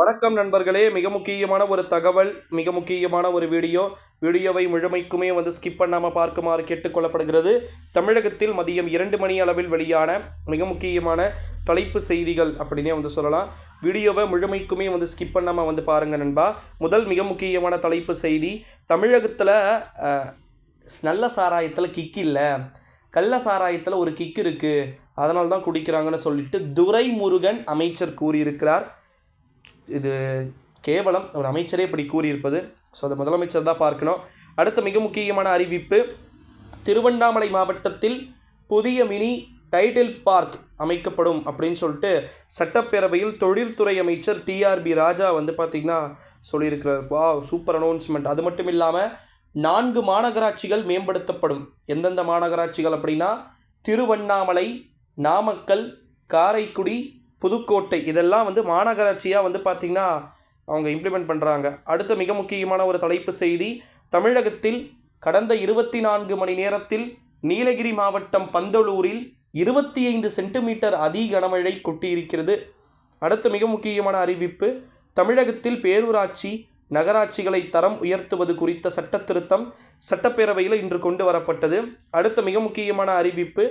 வணக்கம் நண்பர்களே. மிக முக்கியமான ஒரு தகவல், மிக முக்கியமான ஒரு வீடியோவை முழுமைக்குமே ஸ்கிப் பண்ணாமல் பார்க்குமாறு கேட்டுக்கொள்ளப்படுகிறது. தமிழகத்தில் மதியம் 2 மணி அளவில் வெளியான மிக முக்கியமான தலைப்பு செய்திகள் அப்படின்னே சொல்லலாம். வீடியோவை முழுமைக்குமே ஸ்கிப் பண்ணாமல் பாருங்கள் நண்பா. முதல் மிக முக்கியமான தலைப்பு செய்தி, தமிழகத்தில் நல்ல சாராயத்தில் கிக் இல்லை, கள்ள சாராயத்தில் ஒரு கிக் இருக்குது, அதனால தான் குடிக்கிறாங்கன்னு சொல்லிட்டு துரைமுருகன் அமைச்சர் கூறியிருக்கிறார். இது கேவலம், ஒரு அமைச்சரே இப்படி கூறியிருப்பது. ஸோ அதை முதலமைச்சர் தான் பார்க்கணும். அடுத்த மிக முக்கியமான அறிவிப்பு, திருவண்ணாமலை மாவட்டத்தில் புதிய மினி டைட்டில் பார்க் அமைக்கப்படும் அப்படின்னு சொல்லிட்டு சட்டப்பேரவையில் தொழில்துறை அமைச்சர் டிஆர்பி ராஜா பார்த்திங்கன்னா சொல்லியிருக்கிறார். வா, சூப்பர் அனௌன்ஸ்மெண்ட். அது மட்டும் இல்லாமல் 4 மாநகராட்சிகள் மேம்படுத்தப்படும். எந்தெந்த மாநகராட்சிகள் அப்படின்னா திருவண்ணாமலை, நாமக்கல், காரைக்குடி, புதுக்கோட்டை, இதெல்லாம் மாநகராட்சியாக பார்த்திங்கன்னா அவங்க இம்ப்ளிமெண்ட் பண்ணுறாங்க. அடுத்த மிக முக்கியமான ஒரு தலைப்பு செய்தி, தமிழகத்தில் கடந்த 24 மணி நேரத்தில் நீலகிரி மாவட்டம் பந்தலூரில் 25 சென்டிமீட்டர் அதி கனமழை கொட்டியிருக்கிறது. அடுத்த மிக முக்கியமான அறிவிப்பு, தமிழகத்தில் பேரூராட்சி நகராட்சிகளை தரம் உயர்த்துவது குறித்த சட்ட திருத்தம் சட்டப்பேரவையில் இன்று கொண்டு வரப்பட்டது. அடுத்த மிக முக்கியமான அறிவிப்பு,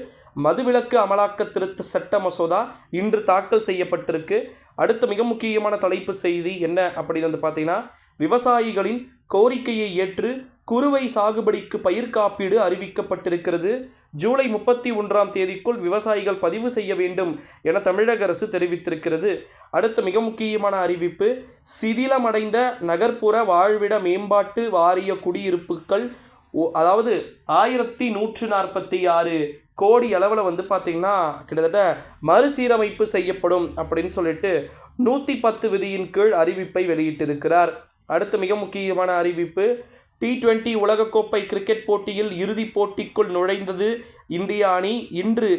மதுவிலக்கு அமலாக்க திருத்த சட்ட மசோதா இன்று தாக்கல் செய்யப்பட்டிருக்கு. அடுத்த மிக முக்கியமான தலைப்பு செய்தி என்ன அப்படின்னு பார்த்தீங்கன்னா, விவசாயிகளின் கோரிக்கையை ஏற்று குறுவை சாகுபடிக்கு பயிர் காப்பீடு அறிவிக்கப்பட்டிருக்கிறது. ஜூலை 31ஆம் தேதிக்குள் விவசாயிகள் பதிவு செய்ய வேண்டும் என தமிழக அரசு தெரிவித்திருக்கிறது. அடுத்த மிக முக்கியமான அறிவிப்பு, சிதிலமடைந்த நகர்ப்புற வாழ்விட மேம்பாட்டு வாரிய குடியிருப்புகள், அதாவது 1146 கோடி அளவில் பார்த்திங்கன்னா கிட்டத்தட்ட மறுசீரமைப்பு செய்யப்படும் அப்படின்னு சொல்லிட்டு 110 விதியின் கீழ் அறிவிப்பை வெளியிட்டிருக்கிறார். அடுத்த மிக முக்கியமான அறிவிப்பு, T20 உலகக்கோப்பை கிரிக்கெட் போட்டியில் இறுதிப் போட்டிக்குள் நுழைந்தது இந்திய அணி. இன்று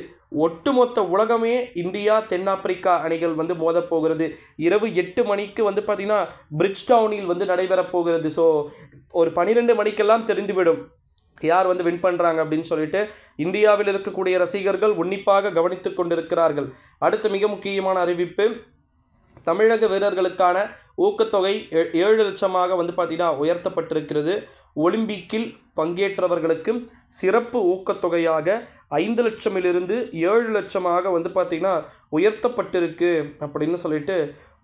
ஒட்டுமொத்த உலகமே இந்தியா தென்னாப்பிரிக்கா அணிகள் மோதப்போகிறது. இரவு 8 மணிக்கு பார்த்திங்கன்னா பிரிட்ஜ்டவுனில் நடைபெறப் போகிறது. ஸோ ஒரு 12 மணிக்கெல்லாம் தெரிந்துவிடும் யார் வின் பண்ணுறாங்க அப்படின்னு சொல்லிட்டு இந்தியாவில் இருக்கக்கூடிய ரசிகர்கள் உன்னிப்பாக கவனித்து கொண்டிருக்கிறார்கள். அடுத்த மிக முக்கியமான அறிவிப்பு, தமிழக வீரர்களுக்கான ஊக்கத்தொகை 7 லட்சமாக பார்த்திங்கன்னா உயர்த்தப்பட்டிருக்கிறது. ஒலிம்பிக்கில் பங்கேற்றவர்களுக்கு சிறப்பு ஊக்கத்தொகையாக 5 லட்சமிலிருந்து 7 லட்சமாக பார்த்திங்கன்னா உயர்த்தப்பட்டிருக்கு அப்படின்னு சொல்லிட்டு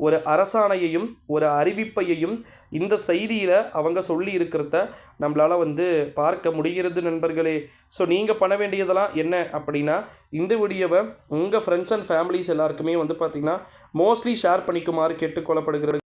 ஒரு அரசாணையையும் ஒரு அறிவிப்பையையும் இந்த செய்தியில் அவங்க சொல்லி இருக்கிறத நம்மளால் பார்க்க முடிகிறது நண்பர்களே. ஸோ நீங்கள் பண்ண வேண்டியதெல்லாம் என்ன அப்படின்னா, இந்த வீடியோவை உங்கள் ஃப்ரெண்ட்ஸ் அண்ட் ஃபேமிலிஸ் எல்லாருக்குமே பார்த்திங்கன்னா மோஸ்ட்லி ஷேர் பண்ணிக்குமாறு கேட்டுக்கொள்ளப்படுகிறது.